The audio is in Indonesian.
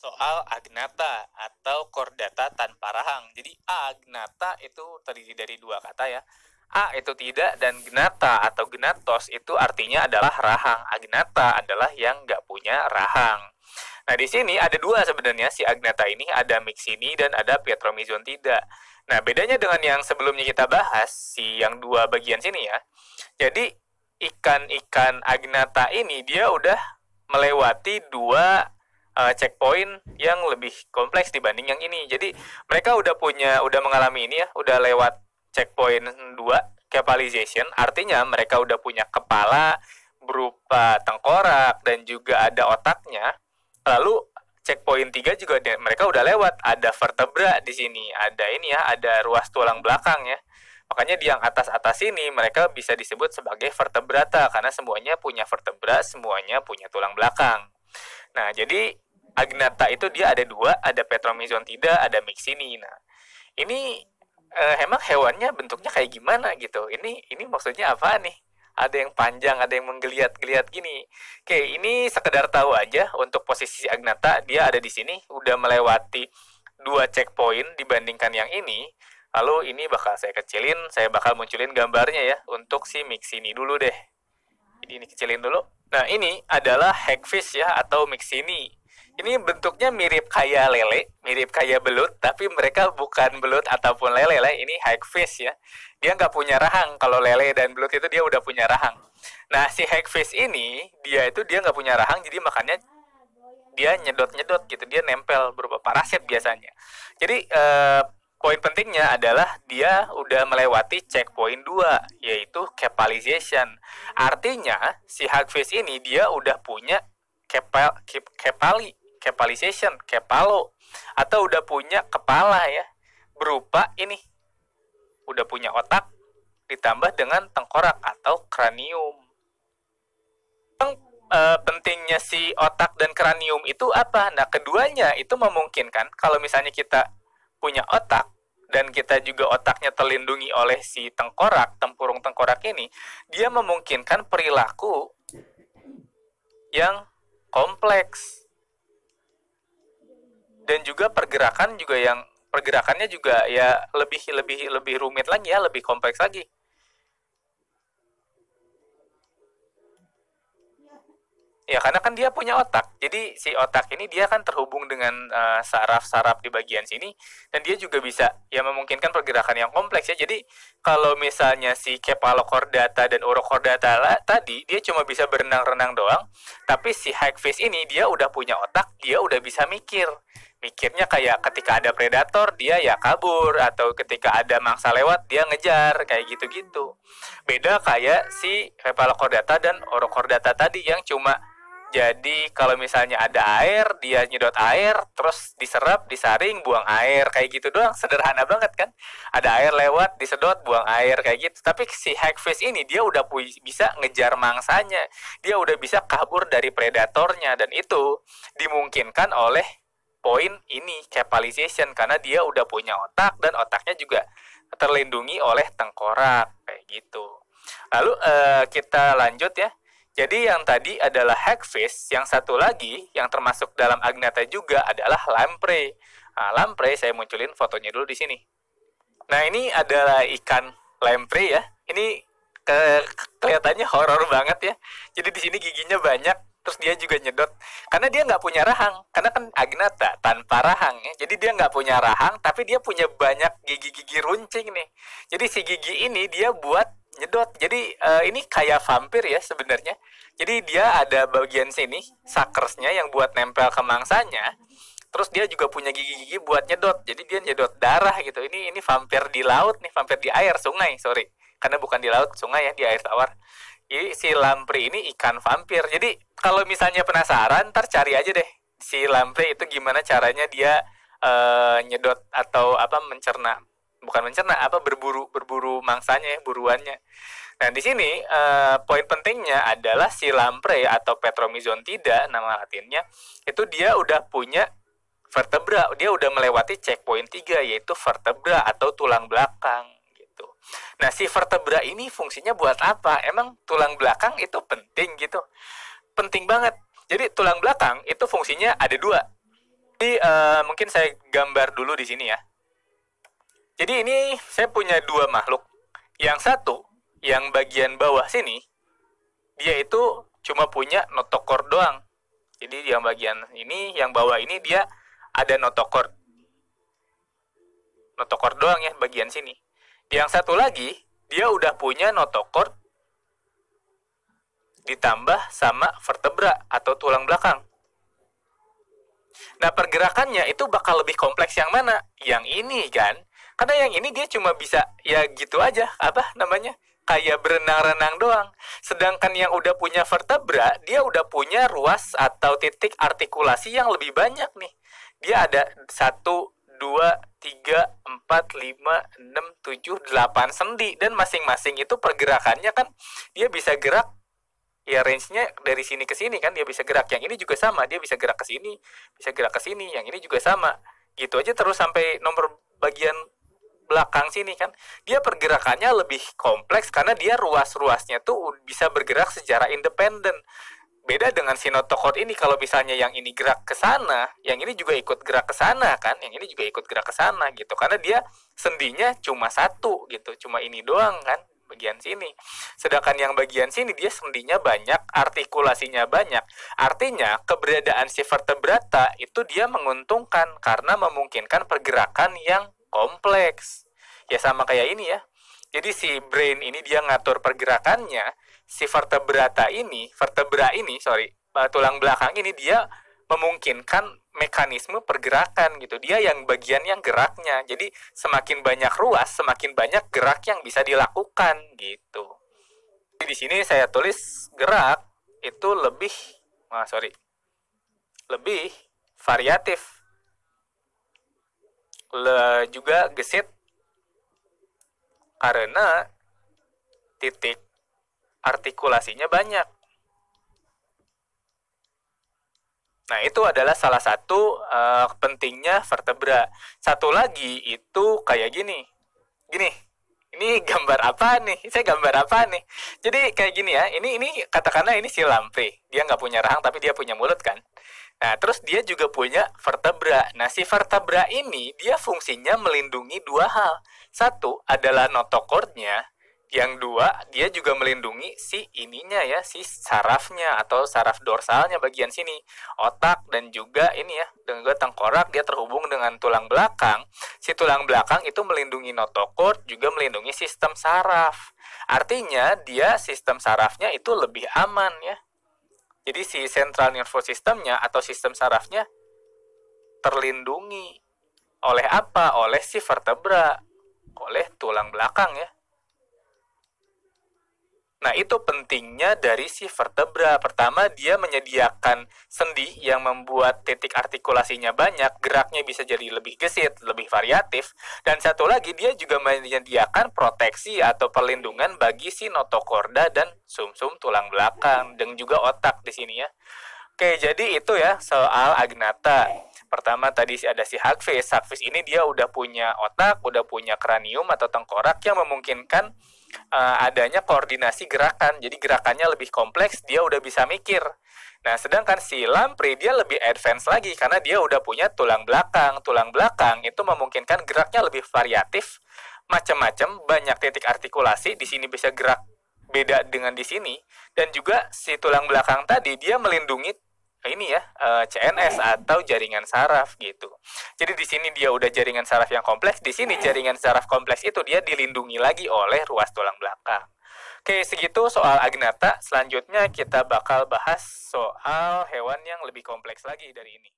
soal agnata atau chordata tanpa rahang. Jadi agnata itu terdiri dari dua kata ya. A itu tidak dan gnata atau gnatos itu artinya adalah rahang. Agnata adalah yang nggak punya rahang. Nah di sini ada dua sebenarnya si agnata ini, ada mixini dan ada pietromizontida. Nah bedanya dengan yang sebelumnya kita bahas si yang dua bagian sini ya. Jadi ikan-ikan agnata ini dia udah melewati dua checkpoint yang lebih kompleks dibanding yang ini. Jadi mereka udah mengalami ini ya, udah lewat checkpoint 2 capitalization, artinya mereka udah punya kepala berupa tengkorak dan juga ada otaknya. Lalu checkpoint 3 juga mereka udah lewat, ada vertebra di sini, ada ini ya, ada ruas tulang belakang ya. Makanya di yang atas-atas ini mereka bisa disebut sebagai vertebrata karena semuanya punya vertebra, semuanya punya tulang belakang. Nah, jadi agnata itu dia ada dua, ada petromizontida, ada mixini. Nah, ini emang hewannya bentuknya kayak gimana gitu? Ini maksudnya apa nih? Ada yang panjang, ada yang menggeliat-geliat gini. Oke, ini sekedar tahu aja untuk posisi agnata, dia ada di sini, udah melewati dua checkpoint dibandingkan yang ini. Lalu ini bakal saya kecilin, saya bakal munculin gambarnya ya untuk si mixini dulu deh. Jadi ini kecilin dulu. Nah, ini adalah hagfish ya atau mixini. Ini bentuknya mirip kayak lele, mirip kayak belut, tapi mereka bukan belut ataupun lele lah. Ini hagfish ya. Dia nggak punya rahang. Kalau lele dan belut itu dia udah punya rahang. Nah, si hagfish ini dia nggak punya rahang, jadi makanya dia nyedot-nyedot gitu. Dia nempel berupa parasit biasanya. Jadi poin pentingnya adalah dia udah melewati checkpoint 2, yaitu capitalization. Artinya si hagfish ini dia udah punya capitalization, kepalo, atau udah punya kepala ya, berupa ini, udah punya otak ditambah dengan tengkorak atau kranium. Pentingnya si otak dan kranium itu apa? Nah, keduanya itu memungkinkan kalau misalnya kita punya otak dan kita juga otaknya terlindungi oleh si tengkorak, tempurung tengkorak ini, dia memungkinkan perilaku yang kompleks dan juga pergerakannya juga ya lebih rumit lagi ya, lebih kompleks lagi. Ya karena kan dia punya otak, jadi si otak ini dia kan terhubung dengan saraf-saraf di bagian sini, dan dia juga bisa ya memungkinkan pergerakan yang kompleks ya. Jadi kalau misalnya si cephalochordata dan urochordata tadi dia cuma bisa berenang-renang doang, tapi si hagfish ini dia udah punya otak, dia udah bisa mikirnya kayak ketika ada predator dia ya kabur, atau ketika ada mangsa lewat dia ngejar, kayak gitu-gitu. Beda kayak si cephalochordata dan urochordata tadi yang cuma jadi kalau misalnya ada air, dia nyedot air, terus diserap, disaring, buang air, kayak gitu doang. Sederhana banget kan? Ada air lewat, disedot, buang air, kayak gitu. Tapi si hagfish ini dia udah bisa ngejar mangsanya. Dia udah bisa kabur dari predatornya, dan itu dimungkinkan oleh poin ini, capitalization, karena dia udah punya otak dan otaknya juga terlindungi oleh tengkorak, kayak gitu. Lalu kita lanjut ya. Jadi yang tadi adalah hagfish, yang satu lagi yang termasuk dalam agnata juga adalah lamprey. Nah, lamprey saya munculin fotonya dulu di sini. Nah, ini adalah ikan lamprey ya. Ini kelihatannya horor banget ya. Jadi di sini giginya banyak, terus dia juga nyedot. Karena dia nggak punya rahang, karena kan agnata tanpa rahang ya. Jadi dia nggak punya rahang, tapi dia punya banyak gigi-gigi runcing nih. Jadi si gigi ini dia buat nyedot. Jadi ini kayak vampir ya sebenarnya. Jadi dia ada bagian sini suckersnya yang buat nempel ke mangsanya. Terus dia juga punya gigi-gigi buat nyedot. Jadi dia nyedot darah gitu. Ini vampir di laut nih, vampir di air, sungai, sorry. Karena bukan di laut, sungai ya, di air tawar. Jadi si lamprey ini ikan vampir. Jadi kalau misalnya penasaran, ntar cari aja deh si lamprey itu gimana caranya dia nyedot atau apa mencerna, bukan mencerna, apa berburu mangsanya ya, buruannya. Nah di sini poin pentingnya adalah si lamprey atau petromizontida nama latinnya itu dia udah punya vertebra, dia udah melewati checkpoint 3 yaitu vertebra atau tulang belakang gitu. Nah si vertebra ini fungsinya buat apa? Emang tulang belakang itu penting gitu? Penting banget. Jadi tulang belakang itu fungsinya ada dua. Jadi mungkin saya gambar dulu di sini ya. Jadi ini saya punya dua makhluk. Yang satu, yang bagian bawah sini, dia itu cuma punya notochord doang. Jadi yang bagian ini, yang bawah ini dia ada notochord. Notochord doang ya bagian sini. Yang satu lagi, dia udah punya notochord ditambah sama vertebra atau tulang belakang. Nah, pergerakannya itu bakal lebih kompleks yang mana? Yang ini kan. Karena yang ini dia cuma bisa ya gitu aja, apa namanya? Kayak berenang-renang doang. Sedangkan yang udah punya vertebra, dia udah punya ruas atau titik artikulasi yang lebih banyak nih. Dia ada 1, 2, 3, 4, 5, 6, 7, 8 sendi. Dan masing-masing itu pergerakannya kan dia bisa gerak ya range-nya dari sini ke sini kan, dia bisa gerak. Yang ini juga sama, dia bisa gerak ke sini, bisa gerak ke sini, yang ini juga sama. Gitu aja terus sampai nomor bagian belakang sini kan. Dia pergerakannya lebih kompleks karena dia ruas-ruasnya tuh bisa bergerak secara independen. Beda dengan si notochord ini, kalau misalnya yang ini gerak ke sana, yang ini juga ikut gerak ke sana kan, yang ini juga ikut gerak ke sana gitu. Karena dia sendinya cuma satu gitu, cuma ini doang kan bagian sini. Sedangkan yang bagian sini dia sendinya banyak, artikulasinya banyak. Artinya keberadaan si vertebrata itu dia menguntungkan karena memungkinkan pergerakan yang kompleks. Ya sama kayak ini ya. Jadi si brain ini dia ngatur pergerakannya, si vertebra ini, tulang belakang ini dia memungkinkan mekanisme pergerakan gitu. Dia yang bagian yang geraknya. Jadi semakin banyak ruas, semakin banyak gerak yang bisa dilakukan gitu. Jadi di sini saya tulis gerak itu lebih variatif. Juga gesit karena titik artikulasinya banyak. Nah, itu adalah salah satu pentingnya vertebra. Satu lagi itu kayak gini. Ini gambar apa nih? Saya gambar apa nih? Jadi kayak gini ya. Ini katakanlah ini si lamprey. Dia nggak punya rahang tapi dia punya mulut kan. Nah, terus dia juga punya vertebra. Nah, si vertebra ini dia fungsinya melindungi dua hal. Satu adalah notochordnya. Yang dua, dia juga melindungi si ininya ya, si sarafnya atau saraf dorsalnya bagian sini. Otak dan juga ini ya, dan juga tengkorak dia terhubung dengan tulang belakang. Si tulang belakang itu melindungi notochord, juga melindungi sistem saraf. Artinya dia sistem sarafnya itu lebih aman ya. Jadi si central nervous systemnya atau sistem sarafnya terlindungi. Oleh apa? Oleh si vertebra, oleh tulang belakang ya. Nah, itu pentingnya dari si vertebra. Pertama, dia menyediakan sendi yang membuat titik artikulasinya banyak, geraknya bisa jadi lebih gesit, lebih variatif. Dan satu lagi, dia juga menyediakan proteksi atau perlindungan bagi si notochorda dan sumsum tulang belakang, dan juga otak di sini ya. Oke, jadi itu ya soal agnata. Pertama tadi ada si hagfish. Hagfish ini dia udah punya otak, udah punya kranium atau tengkorak yang memungkinkan adanya koordinasi gerakan. Jadi gerakannya lebih kompleks, dia udah bisa mikir. Nah, sedangkan si lamprey dia lebih advance lagi karena dia udah punya tulang belakang. Tulang belakang itu memungkinkan geraknya lebih variatif, macam-macam, banyak titik artikulasi. Di sini bisa gerak beda dengan di sini. Dan juga si tulang belakang tadi dia melindungi ini ya CNS atau jaringan saraf gitu. Jadi di sini dia udah jaringan saraf yang kompleks, di sini jaringan saraf kompleks itu dia dilindungi lagi oleh ruas tulang belakang. Oke, segitu soal agnata. Selanjutnya kita bakal bahas soal hewan yang lebih kompleks lagi dari ini.